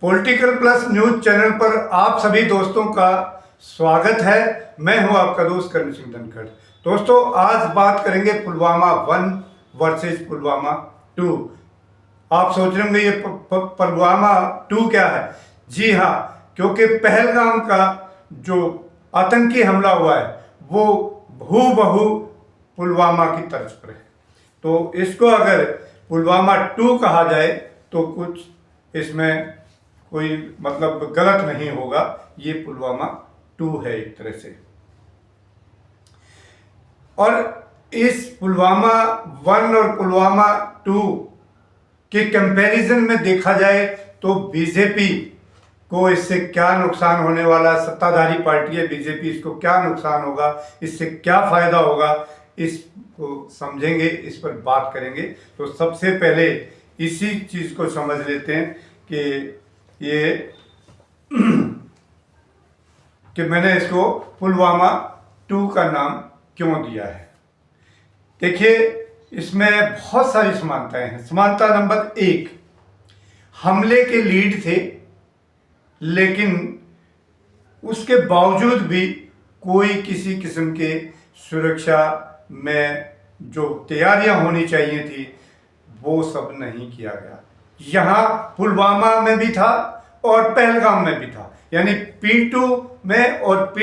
Political plus news channel पर आप सभी दोस्तों का स्वागत है। मैं हूं आपका दोस्त करण सिंह धनखड़। दोस्तों, आज बात करेंगे पुलवामा 1 वर्सेस पुलवामा 2। आप सोच रहे होंगे ये पुलवामा 2 क्या है? जी हाँ, क्योंकि पहलगाम का जो आतंकी हमला हुआ है वो हूबहू पुलवामा की तर्ज पर है। तो इसको अगर पुलवामा 2 कहा जाए तो कुछ इसमें कोई मतलब गलत नहीं होगा। ये पुलवामा 2 है एक तरह से। और इस पुलवामा 1 और पुलवामा 2 के कंपैरिजन में देखा जाए तो बीजेपी को इससे क्या नुकसान होने वाला, सत्ताधारी पार्टी है बीजेपी, इसको क्या नुकसान होगा, इससे क्या फायदा होगा, इसको समझेंगे, इस पर बात करेंगे। तो सबसे पहले इसी चीज को समझ लेते हैं कि ये कि मैंने इसको पुलवामा 2 का नाम क्यों दिया है। देखिए, इसमें बहुत सारी समानताएं हैं। समानता नंबर 1, हमले के लीड थे, लेकिन उसके बावजूद भी कोई किसी किस्म के सुरक्षा में जो तैयारियां होनी चाहिए थी वो सब नहीं किया गया। यहाँ पुलवामा में भी था और पहलगाम में भी था, यानी P2 में और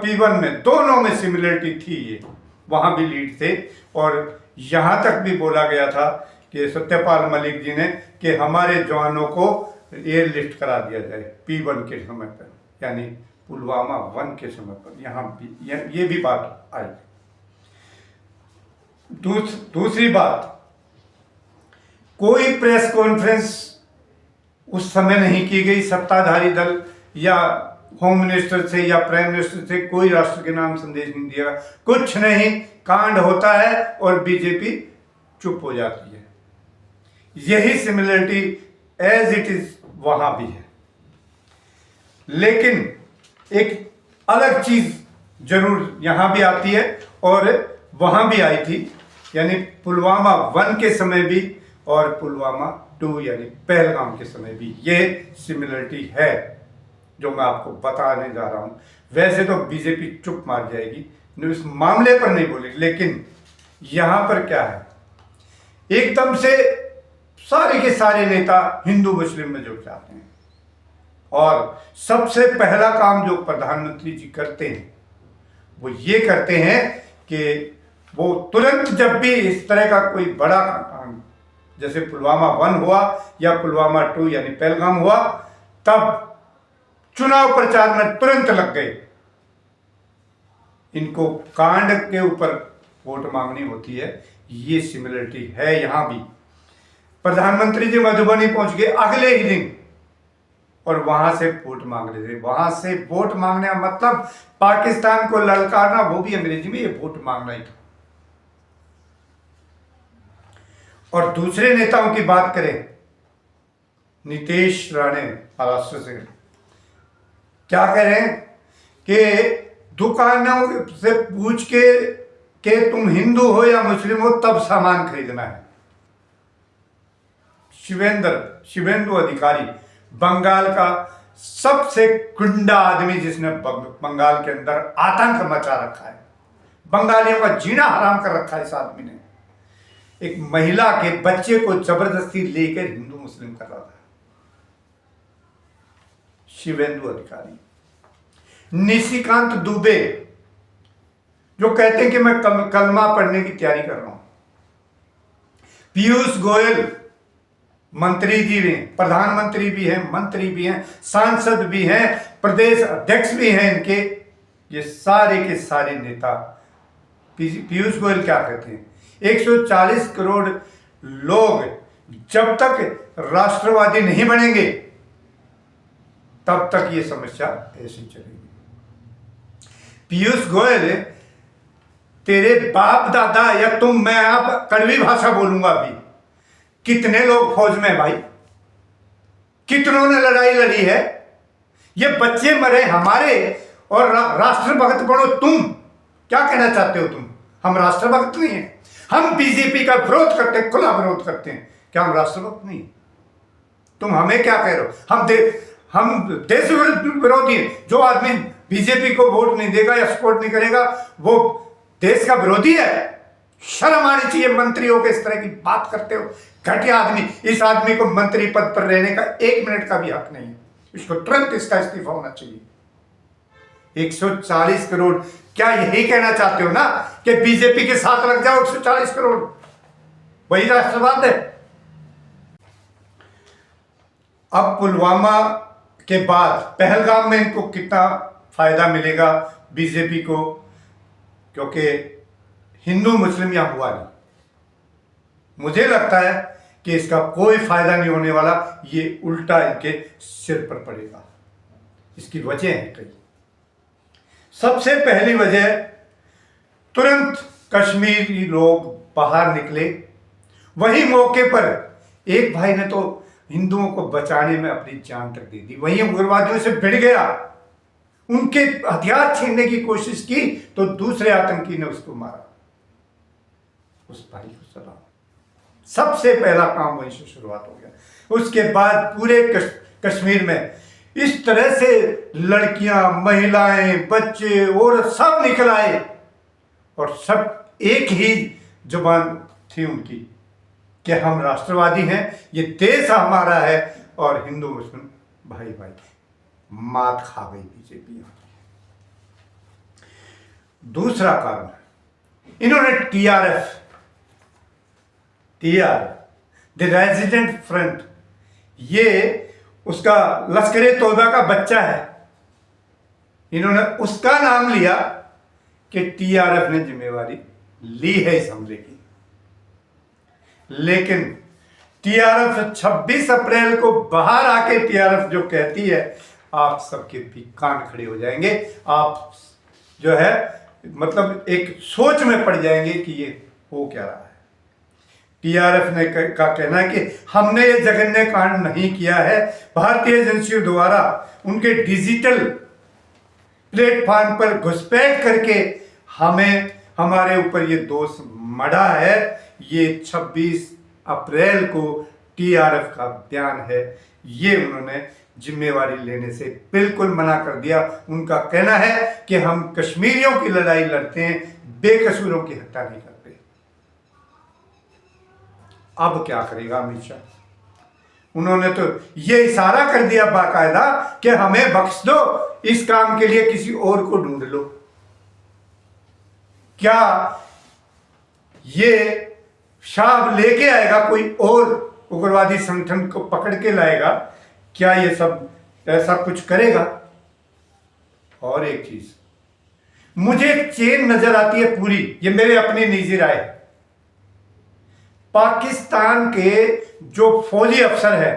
P1 में दोनों में सिमिलरिटी थी। ये वहाँ भी लीड थे और यहाँ तक भी बोला गया था कि सत्यपाल मलिक जी ने कि हमारे जवानों को एयरलिफ्ट करा दिया जाए P1 के समय पर, यानी पुलवामा 1 के समय पर। यहाँ भी ये भी बात आई। दूसरी बात, कोई प्रेस कॉन्फ्रेंस उस समय नहीं की गई। सत्ताधारी दल या होम मिनिस्टर से या प्राइम मिनिस्टर से कोई राष्ट्र के नाम संदेश नहीं दिया, कुछ नहीं। कांड होता है और बीजेपी चुप हो जाती है। यही सिमिलरिटी एज इट इज वहां भी है। लेकिन एक अलग चीज जरूर यहां भी आती है और वहां भी आई थी, यानी पुलवामा 1 के समय भी और पुलवामा 2 यानी पहलगाम के समय भी ये सिमिलरिटी है जो मैं आपको बताने जा रहा हूं। वैसे तो बीजेपी चुप मार जाएगी, इस मामले पर नहीं बोलेगी, लेकिन यहां पर क्या है, एकदम से सारे के सारे नेता हिंदू मुस्लिम में जुट जाते हैं और सबसे पहला काम जो प्रधानमंत्री जी करते हैं वो ये करते हैं कि वो तुरंत जब भी इस तरह का कोई बड़ा काम जैसे पुलवामा 1 हुआ या पुलवामा 2 यानी पहलगाम हुआ, तब चुनाव प्रचार में तुरंत लग गए। इनको कांड के ऊपर वोट मांगनी होती है। ये सिमिलरिटी है यहां भी। प्रधानमंत्री जी मधुबनी पहुंच गए अगले ही दिन और वहां से वोट मांग रहे थे। वहां से वोट मांगने का मतलब पाकिस्तान को ललकारना, वो भी अंग्रेजी में, ये वोट मांगना ही था। और दूसरे नेताओं की बात करें, नीतीश राणे महाराष्ट्र से क्या करें कि दुकानों से पूछ के तुम हिंदू हो या मुस्लिम हो तब सामान खरीदना है। शिवेंदु अधिकारी, बंगाल का सबसे गुंडा आदमी जिसने बंगाल के अंदर आतंक मचा रखा है, बंगालियों का जीना हराम कर रखा है इस आदमी ने। एक महिला के बच्चे को जबरदस्ती लेकर हिंदू मुस्लिम कर रहा था। शिवेंदु अधिकारी। निशिकांत दुबे जो कहते हैं कि मैं कलमा पढ़ने की तैयारी कर रहा हूं। पीयूष गोयल, मंत्री जी भी हैं, प्रधानमंत्री भी हैं, मंत्री भी हैं, सांसद भी हैं, प्रदेश अध्यक्ष भी हैं इनके। ये सारे के सारे नेता, पीयूष गोयल क्या कहते हैं, 140 करोड़ लोग जब तक राष्ट्रवादी नहीं बनेंगे तब तक ये समस्या ऐसी चलेगी। पीयूष गोयल, तेरे बाप दादा या तुम, मैं आप कड़वी भाषा बोलूंगा अभी, कितने लोग फौज में भाई, कितनों ने लड़ाई लड़ी है, ये बच्चे मरे हमारे और राष्ट्रभक्त बनो तुम। क्या कहना चाहते हो तुम? हम राष्ट्रभक्त नहीं हैं। हम बीजेपी का विरोध करते हैं, खुला विरोध करते हैं। क्या हम राष्ट्रभक्त नहीं? तुम हमें क्या कह रहे हो? हम देश विरोधी हैं। जो आदमी बीजेपी को वोट नहीं देगा या सपोर्ट नहीं करेगा वो देश का विरोधी है। शर्म आनी चाहिए मंत्रियों के इस तरह की बात करते हो। घटिया आदमी। इस आदमी को मंत्री पद पर रहने का 1 मिनट का भी हक नहीं है। इसको तुरंत इसका इस्तीफा होना चाहिए। 140 करोड़, क्या यही कहना चाहते हो ना कि बीजेपी के साथ लग जाओ? 140 करोड़ वही राष्ट्रवाद है। अब पुलवामा के बाद पहलगाम में इनको कितना फायदा मिलेगा बीजेपी को, क्योंकि हिंदू मुस्लिम यहां हुआ नहीं। मुझे लगता है कि इसका कोई फायदा नहीं होने वाला, ये उल्टा इनके सिर पर पड़ेगा। इसकी वजह है कई। सबसे पहली वजह, तुरंत कश्मीरी लोग बाहर निकले। वही मौके पर एक भाई ने तो हिंदुओं को बचाने में अपनी जान तक दे दी, वही उग्रवादियों से भिड़ गया, उनके हथियार छीनने की कोशिश की तो दूसरे आतंकी ने उसको मारा, उस भाई को सलाम। सबसे पहला काम वहीं से शुरुआत हो गया। उसके बाद पूरे कश्मीर में इस तरह से लड़कियां, महिलाएं, बच्चे और सब निकल आए और सब एक ही जुबान थी उनकी कि हम राष्ट्रवादी हैं, ये देश हमारा है और हिंदू मुस्लिम भाई भाई। मात खा गई बीजेपी। दूसरा कारण, इन्होंने टीआरएफ द रेजिडेंट फ्रंट, ये उसका लश्कर तोयबा का बच्चा है, इन्होंने उसका नाम लिया कि टीआरएफ ने जिम्मेवारी ली है इस हमले की। लेकिन टीआरएफ 26 अप्रैल को बाहर आके टीआरएफ जो कहती है, आप सबके भी कान खड़े हो जाएंगे। आप जो है मतलब एक सोच में पड़ जाएंगे कि ये हो क्या रहा है। टीआरएफ ने का कहना है कि हमने ये जघन्य कांड नहीं किया है। भारतीय एजेंसियों द्वारा उनके डिजिटल प्लेटफॉर्म पर घुसपैठ करके हमारे ऊपर ये दोष मढ़ा है। ये 26 अप्रैल को टीआरएफ का बयान है, ये उन्होंने जिम्मेवारी लेने से बिल्कुल मना कर दिया। उनका कहना है कि हम कश्मीरियों की लड़ाई लड़ते हैं, बेकसूरों की हत्या नहीं करते। अब क्या करेगा अमित शाह? उन्होंने तो ये इशारा कर दिया बाकायदा कि हमें बख्श दो, इस काम के लिए किसी और को ढूंढ लो। क्या ये शाह लेके आएगा, कोई और उग्रवादी संगठन को पकड़ के लाएगा? क्या ये सब ऐसा कुछ करेगा? और एक चीज मुझे चेन नजर आती है पूरी, ये मेरे अपनी निजी राय है। पाकिस्तान के जो फौजी अफसर है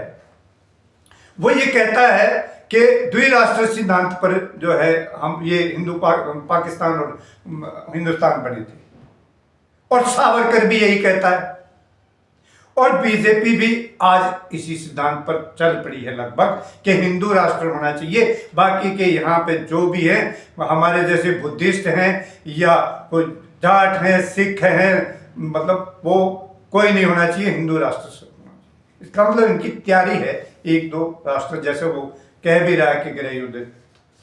वो ये कहता है कि द्विराष्ट्र सिद्धांत पर जो है हम ये पाकिस्तान और हिंदुस्तान बने थे, और सावरकर भी यही कहता है, और बीजेपी भी आज इसी सिद्धांत पर चल पड़ी है लगभग कि हिंदू राष्ट्र होना चाहिए। बाकी के यहाँ पे जो भी है हमारे जैसे बुद्धिस्ट हैं या कोई जाट हैं, सिख हैं, मतलब वो कोई नहीं होना चाहिए, हिंदू राष्ट्र से होना चाहिए। इसका मतलब इनकी तैयारी है 1-2 राष्ट्र, जैसे वो कह भी रहा है कि गृह युद्ध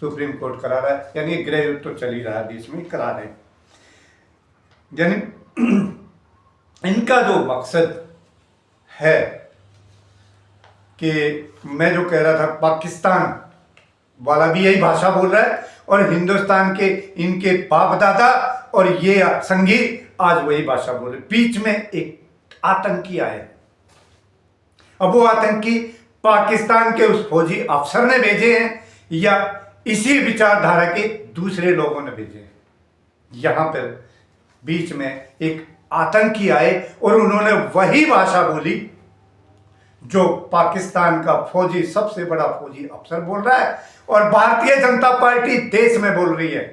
सुप्रीम कोर्ट करा रहा है, यानी गृह युद्ध तो चल ही रहा है देश में, करा रहे हैं। यानी इनका जो मकसद है कि मैं जो कह रहा था, पाकिस्तान वाला भी यही भाषा बोल रहा है और हिंदुस्तान के इनके बाप दादा और ये संगी आज वही भाषा बोल रहे। बीच में एक आतंकी आए, अब वो आतंकी पाकिस्तान के उस फौजी अफसर ने भेजे हैं या इसी विचारधारा के दूसरे लोगों ने भेजे हैं। यहां पर बीच में एक आतंकी आए और उन्होंने वही भाषा बोली जो पाकिस्तान का फौजी, सबसे बड़ा फौजी अफसर बोल रहा है और भारतीय जनता पार्टी देश में बोल रही है।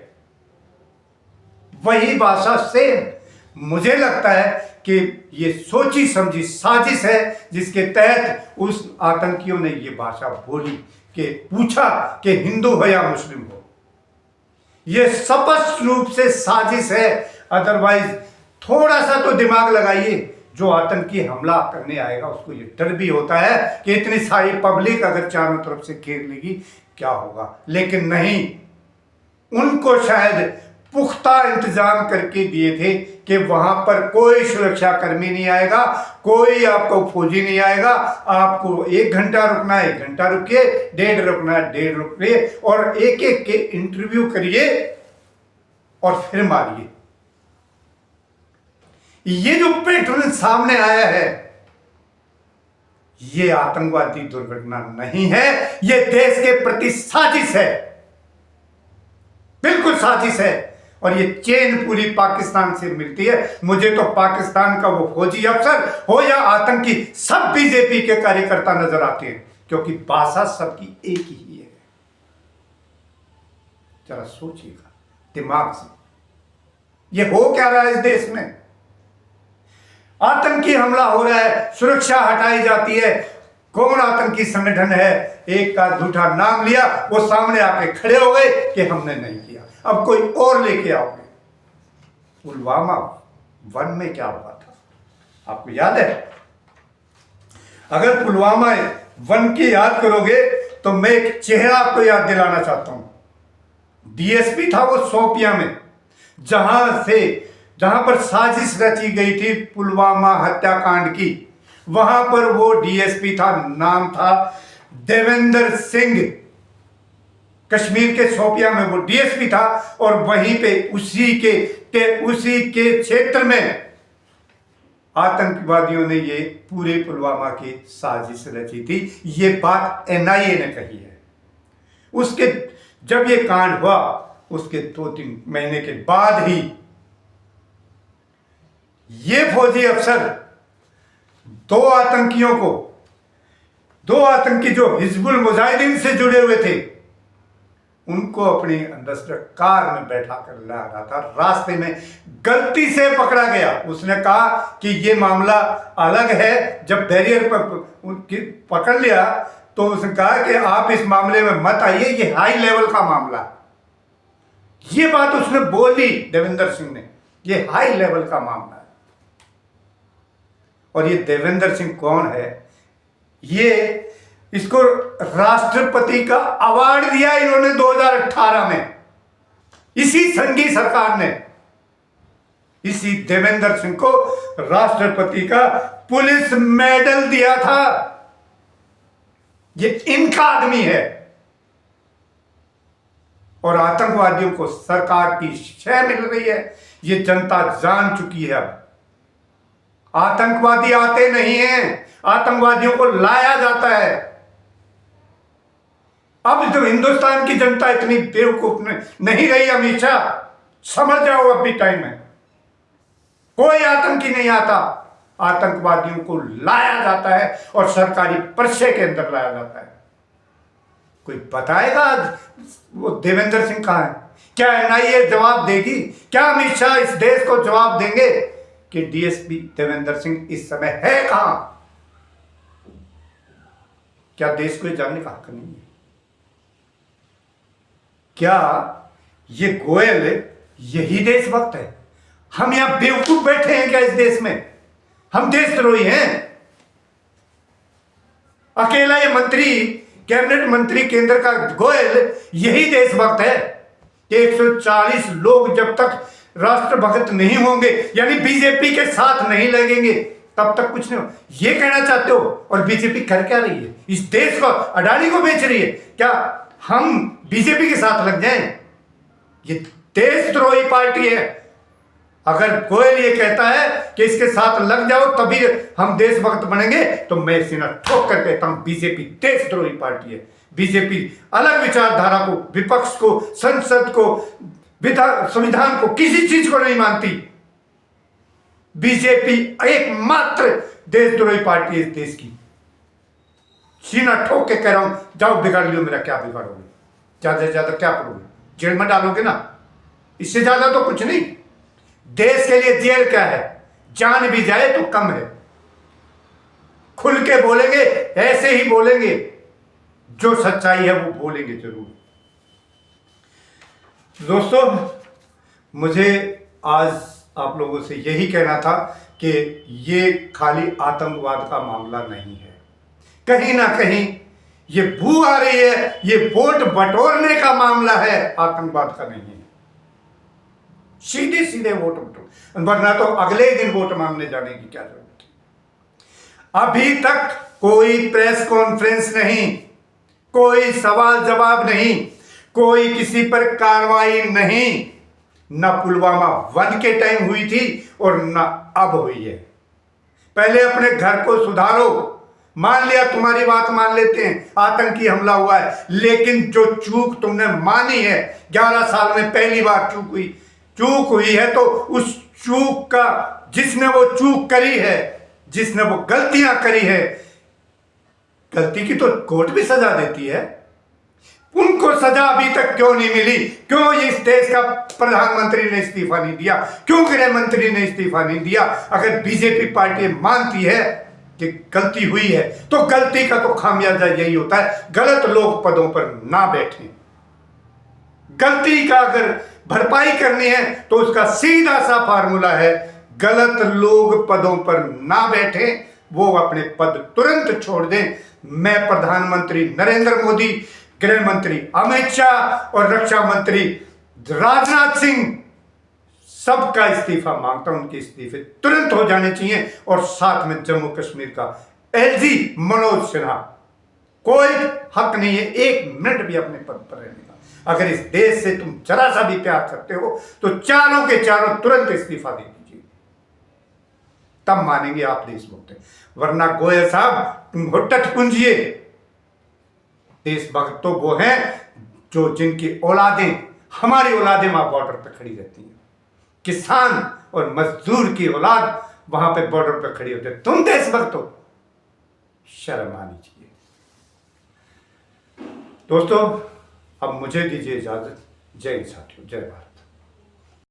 वही भाषा से मुझे लगता है कि ये सोची समझी साजिश है, जिसके तहत उस आतंकियों ने ये भाषा बोली कि पूछा कि हिंदू हो या मुस्लिम हो। ये स्पष्ट रूप से साजिश है। अदरवाइज थोड़ा सा तो दिमाग लगाइए, जो आतंकी हमला करने आएगा उसको ये डर भी होता है कि इतनी सारी पब्लिक अगर चारों तरफ से घेर लेगी क्या होगा, लेकिन नहीं, उनको शायद पुख्ता इंतजाम करके दिए थे कि वहां पर कोई सुरक्षा कर्मी नहीं आएगा, कोई आपको फौजी नहीं आएगा, आपको 1 घंटा रुकना है 1 घंटा रुकिए, 1.5 रुकना है 1.5 रुकिए, और एक एक के इंटरव्यू करिए और फिर मारिए। ये जो पैटर्न सामने आया है ये आतंकवादी दुर्घटना नहीं है, ये देश के प्रति साजिश है, बिल्कुल साजिश है। और ये चेन पूरी पाकिस्तान से मिलती है। मुझे तो पाकिस्तान का वो फौजी अफसर हो या आतंकी, सब बीजेपी के कार्यकर्ता नजर आते हैं, क्योंकि भाषा सबकी एक ही है। जरा सोचिएगा दिमाग से, ये हो क्या रहा है इस देश में? आतंकी हमला हो रहा है, सुरक्षा हटाई जाती है, कौन आतंकी संगठन है, एक का झूठा नाम लिया, वो सामने आके खड़े हो गए कि हमने नहीं किया, अब कोई और लेके आओगे। पुलवामा 1 में क्या हुआ था आपको याद है? अगर पुलवामा 1 की याद करोगे तो मैं एक चेहरा आपको याद दिलाना चाहता हूं। डीएसपी था वो शोपियां में, जहां पर साजिश रची गई थी पुलवामा हत्याकांड की, वहां पर वो डीएसपी था, नाम था देवेंद्र सिंह। कश्मीर के शोपियां में वो डीएसपी था, और वहीं पे उसी के क्षेत्र में आतंकवादियों ने ये पूरे पुलवामा की साजिश रची थी। ये बात एनआईए ने कही है। उसके जब ये कांड हुआ उसके 2-3 महीने के बाद ही ये फौजी अफसर दो आतंकी जो हिजबुल मुजाहिदीन से जुड़े हुए थे उनको अपनी अंदर कार में बैठा कर ला रहा था। रास्ते में गलती से पकड़ा गया। उसने कहा कि ये मामला अलग है। जब बैरियर पर पकड़ लिया तो उसने कहा कि आप इस मामले में मत आइए, ये हाई लेवल का मामला। ये बात उसने बोली देवेंद्र सिंह ने, ये हाई लेवल का मामला है। और ये देवेंद्र सिंह कौन है? ये इसको राष्ट्रपति का अवार्ड दिया इन्होंने 2018 में, इसी संघी सरकार ने इसी देवेंद्र सिंह को राष्ट्रपति का पुलिस मेडल दिया था। ये इनका आदमी है। और आतंकवादियों को सरकार की शय मिल रही है, ये जनता जान चुकी है। अब आतंकवादी आते नहीं हैं, आतंकवादियों को लाया जाता है। अब जो हिंदुस्तान की जनता इतनी बेवकूफ नहीं रही अमित शाह, समझ जाओ अब भी टाइम है। कोई आतंकी नहीं आता, आतंकवादियों को लाया जाता है और सरकारी पर्चे के अंदर लाया जाता है। कोई बताएगा वो देवेंद्र सिंह कहां है? क्या एनआईए जवाब देगी? क्या अमित शाह इस देश को जवाब देंगे कि डीएसपी देवेंद्र सिंह इस समय है कहां? क्या देश को जानने का हक नहीं है? क्या ये गोयल यही देशभक्त है? हम यहां बेवकूफ बैठे हैं क्या इस देश में? हम देशद्रोही हैं? अकेला ये मंत्री, कैबिनेट मंत्री केंद्र का गोयल यही देशभक्त है कि 140 लोग जब तक राष्ट्रभक्त नहीं होंगे, यानी बीजेपी के साथ नहीं लगेंगे, तब तक कुछ नहीं हो। ये कहना चाहते हो? और बीजेपी कर क्या रही है? इस देश को अडानी को बेच रही है। क्या हम बीजेपी के साथ लग जाएं? ये देशद्रोही पार्टी है। अगर गोयल ये कहता है कि इसके साथ लग जाओ तभी हम देशभक्त बनेंगे, तो मैं सीना ठोक कर कहता हूं बीजेपी देशद्रोही पार्टी है। बीजेपी अलग विचारधारा को, विपक्ष को, संसद को, संविधान को, किसी चीज को नहीं मानती। बीजेपी एकमात्र देशद्रोही पार्टी है इस देश की। सीना ठोक के कह रहा हूं, जाओ बिगाड़ लियो मेरा। क्या बिगाड़ोगे? ज्यादा से ज्यादा क्या करोगे? जेल में डालोगे ना, इससे ज्यादा तो कुछ नहीं। देश के लिए जेल क्या है? जान भी जाए तो कम है। खुल के बोलेंगे, ऐसे ही बोलेंगे, जो सच्चाई है वो बोलेंगे जरूर। दोस्तों, मुझे आज आप लोगों से यही कहना था कि ये खाली आतंकवाद का मामला नहीं है, कहीं ना कहीं ये बू आ रही है, ये वोट बटोरने का मामला है, आतंकवाद का नहीं है। सीधे सीधे वोट बटोर, वरना तो अगले दिन वोट मांगने जाने की क्या जरूरत है। अभी तक कोई प्रेस कॉन्फ्रेंस नहीं, कोई सवाल जवाब नहीं, कोई किसी पर कार्रवाई नहीं, न पुलवामा 1 के टाइम हुई थी और न अब हुई है। पहले अपने घर को सुधारो। मान लिया, तुम्हारी बात मान लेते हैं, आतंकी हमला हुआ है, लेकिन जो चूक तुमने मानी है, 11 साल में पहली बार चूक हुई है, तो उस चूक का, जिसने वो चूक करी है, जिसने वो गलतियां करी है, गलती की तो कोर्ट भी सजा देती है, उनको सजा अभी तक क्यों नहीं मिली? क्यों इस देश का प्रधानमंत्री ने इस्तीफा नहीं दिया? क्यों गृह मंत्री ने इस्तीफा नहीं दिया? अगर बीजेपी पार्टी मानती है कि गलती हुई है, तो गलती का तो खामियाजा यही होता है, गलत लोग पदों पर ना बैठें। गलती का अगर भरपाई करनी है तो उसका सीधा सा फार्मूला है, गलत लोग पदों पर ना बैठें, वो अपने पद तुरंत छोड़ दें। मैं प्रधानमंत्री नरेंद्र मोदी, गृह मंत्री अमित शाह और रक्षा मंत्री राजनाथ सिंह, सबका इस्तीफा मांगता हूं। उनके इस्तीफे तुरंत हो जाने चाहिए, और साथ में जम्मू कश्मीर का एलजी मनोज सिन्हा, कोई हक नहीं है 1 मिनट भी अपने पद पर रहने का। अगर इस देश से तुम जरा सा भी प्यार करते हो तो चारों के चारों तुरंत इस्तीफा दे दीजिए, तब मानेंगे आप देशभक्त हैं। वरना गोयल साहब, तुम हुट्टत पूंजिए। देशभक्त तो वो हैं जो, जिनकी औलादें, हमारी औलादें वहां बॉर्डर पे खड़ी रहती हैं, किसान और मजदूर की औलाद वहां पे बॉर्डर पे खड़ी होती है। तुम देशभक्त हो, शर्म आनी चाहिए। दोस्तों, अब मुझे दीजिए इजाजत। जय हिंद साथियों, जय भारत।